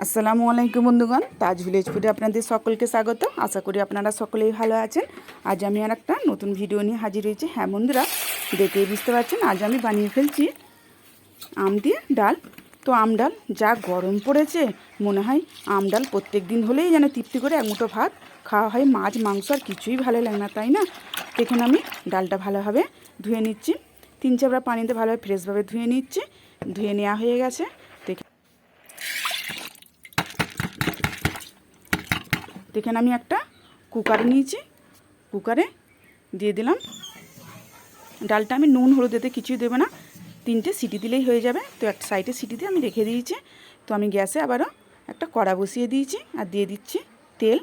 আসসালামু আলাইকুম বন্ধুগণ, তাজ ভিলেজ ফুডে আপনাদের সকলকে স্বাগত। আশা করি আপনারা সকলেই ভালো আছেন। আজ আমি আর একটা নতুন ভিডিও নিয়ে হাজির হয়েছি। হ্যাঁ বন্ধুরা, দেখেই বুঝতে পারছেন আজ আমি বানিয়ে ফেলছি আম দিয়ে ডাল। তো আম ডাল যা গরম পড়েছে, মনে হয় আম ডাল প্রত্যেক দিন হলেই যেন তৃপ্তি করে এক মুঠো ভাত খাওয়া হয়। মাছ মাংস আর কিছুই ভালো লাগে না, তাই না? দেখুন আমি ডালটা ভালোভাবে ধুয়ে নিচ্ছি, 3-4 পানিতে ভালোভাবে ফ্রেশভাবে ধুয়ে নিচ্ছি। ধুয়ে নেওয়া হয়ে গেছে। এখানে আমি একটা কুকার নিয়েছি, কুকারে দিয়ে দিলাম ডালটা। আমি নুন হলুদ এতে কিছুই দেবো না, 3টে সিটি দিলেই হয়ে যাবে। তো একটা সাইডে সিটি দিয়ে আমি রেখে দিয়েছি। তো আমি গ্যাসে আবারও একটা কড়া বসিয়ে দিয়েছি আর দিয়ে দিচ্ছি তেল।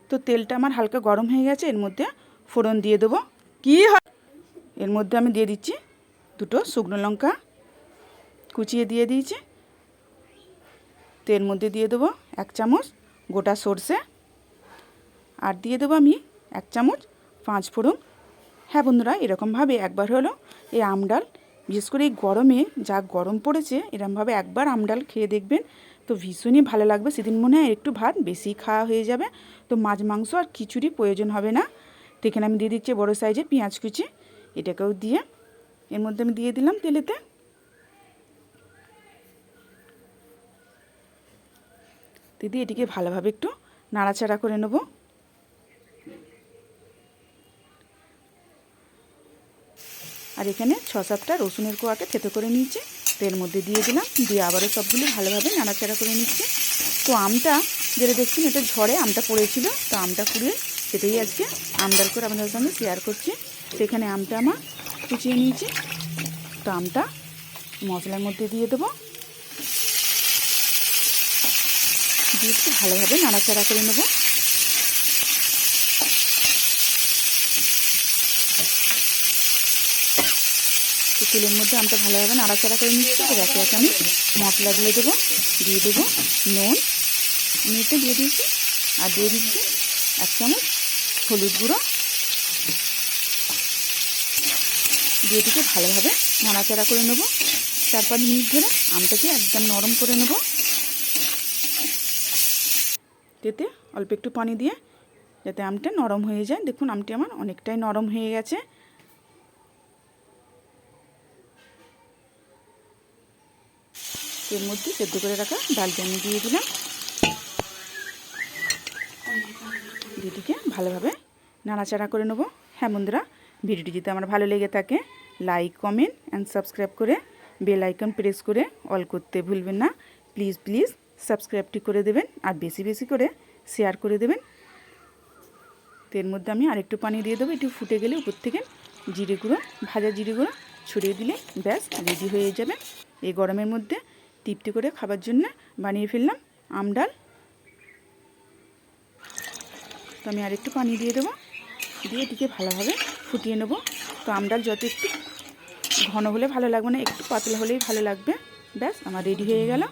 তো তেলটা আমার হালকা গরম হয়ে গেছে, এর মধ্যে ফোড়ন দিয়ে দেবো। এর মধ্যে আমি দিয়ে দিচ্ছি 2টো শুকনো লঙ্কা কুচিয়ে দিয়ে দিয়েছি। তো এর মধ্যে দিয়ে দেবো 1 চামচ গোটা সর্ষে, আর দিয়ে দেবো আমি 1 চামচ 5 ফোড়ন। হ্যাঁ বন্ধুরা, এরকমভাবে একবার হলো এই আম ডাল, বিশেষ করে এই গরমে যা গরম পড়েছে, এরকমভাবে একবার আম ডাল খেয়ে দেখবেন, তো ভীষণই ভালো লাগবে। সেদিন মনে হয় একটু ভাত বেশি খাওয়া হয়ে যাবে। তো মাছ মাংস আর খিচুড়ি প্রয়োজন হবে না। তো এখানে আমি দিয়ে দিচ্ছি বড়ো সাইজের পেঁয়াজ কুচি, এটাকেও দিয়ে এর মধ্যে আমি দিয়ে দিলাম তেলেতে। দিদি এটিকে ভালোভাবে একটু নাড়াচাড়া করে নেব। আর এখানে 6-7টা রসুনের কোয়াকে থেতো করে নিয়েছি, তো এর মধ্যে দিয়ে দিলাম, দিয়ে আবারও সবগুলো ভালোভাবে নাড়াচাড়া করে নিচ্ছি। তো আমটা যেটা দেখছেন, এটা ঝড়ে আমটা পড়েছিল, তো আমটা কুড়িয়ে সেটাই আজকে আম ডাল করে আপনাদের সঙ্গে শেয়ার করছি। তো এখানে আমটা আমার কুচিয়ে নিয়েছি, তো আমটা মশলার মধ্যে দিয়ে দেবো, দিয়ে একটু ভালোভাবে নাড়াচাড়া করে নেব। তো তেলের মধ্যে আমটা ভালোভাবে নাড়াচাড়া করে নিচ্ছি। এবার একে একে আমি মশলা দিয়ে দেবো নুন, আমি এতে দিয়ে দিয়েছি, আর দিয়ে দিচ্ছি 1 চামচ হলুদ গুঁড়ো, দিয়ে দিকে ভালোভাবে নাড়াচাড়া করে নেব। 4-5 মিনিট ধরে আমটাকে একদম নরম করে নেব। এতে অল্প একটু পানি দিয়ে যাতে আমটা নরম হয়ে যায়। দেখুন আমটি আমার অনেকটাই নরম হয়ে গেছে। এর মধ্যে সেদ্ধ করে রাখা ডালটা আমি দিয়ে দিলাম, দিদিকে ভালোভাবে নাড়াচাড়া করে নেব। হ্যাঁ বন্ধুরা, ভিডিওটি যদি আমার ভালো লেগে থাকে, লাইক কমেন্ট অ্যান্ড সাবস্ক্রাইব করে বেল আইকন প্রেস করে অল করতে ভুলবেন না। প্লিজ প্লিজ সাবস্ক্রাইবটি করে দেবেন, আর বেশি বেশি করে শেয়ার করে দেবেন। তো এর মধ্যে আমি আরেকটু পানি দিয়ে দেবো। একটু ফুটে গেলে উপর থেকে জিরে গুঁড়ো, ভাজা জিরে গুঁড়ো ছড়িয়ে দিলে ব্যাস রেডি হয়ে যাবে। এই গরমের মধ্যে তৃপ্তি করে খাবার জন্য বানিয়ে ফেললাম আম ডাল। তো আমি আরেকটু পানি দিয়ে দেবো, দিয়ে এটিকে ভালোভাবে ফুটিয়ে নেব। তো আম ডাল যত একটু ঘন হলে ভালো লাগবে না, একটু পাতলা হলেই ভালো লাগবে। ব্যাস আমার রেডি হয়ে গেল।